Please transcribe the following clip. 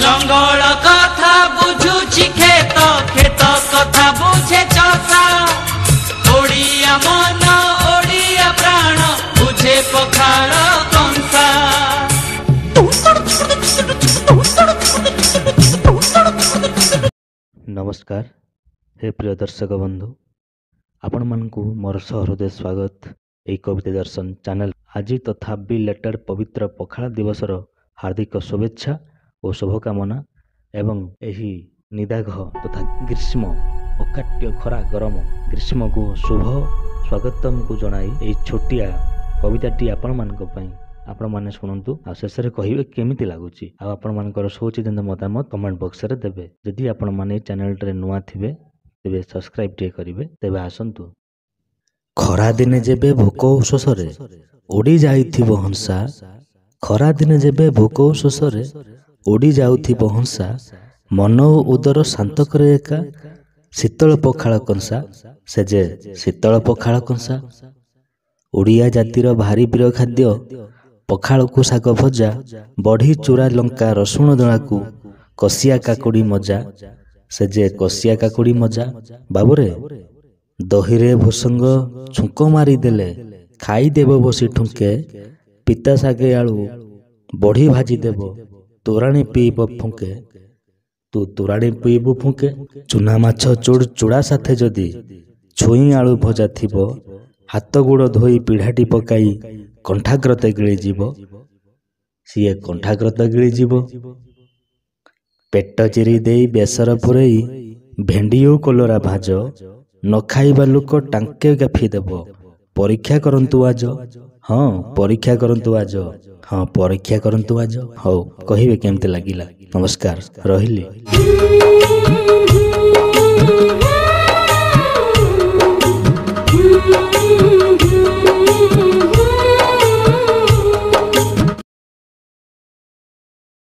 जंगल कथा बुझुछि खेत खेत कथा बुझे चषा ओडिया मन ओडिया प्राण बुझे पखाल कंसा। नमस्कार हे प्रिय दर्शक बंधु आपण मानकु मोर सहृदय स्वागत एई कविता दर्शन चैनल। आज तथा बिलेटेड पवित्र पखाल दिवसर हार्दिक शुभेच्छा और शुभकामना एवं एही निदाघ तथा ग्रीष्म अकाट्य खरा गरम ग्रीष्म को शुभ स्वागतम को जनाई एई छोटिया कविताटी आपण मानक पई आपण माने शुणु आ शेष में कहे केमिति लगुच आपण मानकर सौचिंत मतामत कमेंट बॉक्स रे देबे। जदि आपण माने चैनल रे नुआ थिबे तेबे सब्सक्राइब टे करिवे। तेबे आसंतु। खरा दिने जेबे भोक उशोषरे उड़ी जाइथिबो हंसा खरा दिने जेबे भोक उशोषरे उड़ी जाउथिबो हंसा मन उदर शांत करे एका शीतल पखाल कंसा से जे शीतल पखाल कंसा। ओडिया जातिर भारी प्रिय खाद्य पखाल को शाग भजा बढ़ी चूरा लंका रसुण दला को कसिया काकुड़ी मजा से जे कसिया काकुड़ी मजा। बाबुरे दहीरे भूसंग छुंक मारी देले खाई देव बसी ठुंके पिता सागे आलू बढ़ी भाजी देव तोराणी पीब फुंके तू तोराणी पीबू फुंके। चुना माछ चूड़ चूड़ा साथे जदि छुई आलू भजा थिबो हाथ गोड़ धोई पिढ़ाटी पकाई कंठाग्रते गिली जीव सीए कंठाग्रत गिली जीव। पेट चिरी देई बेसर पुरई भेंडियो कलोरा भाज न खाइबा लोक टांके गाफी देव परीक्षा करंतु आज। हाँ परीक्षा करंतु आज हाँ परीक्षा करंतु आज। हौ कहिबे केमते लागिला। नमस्कार रहिली।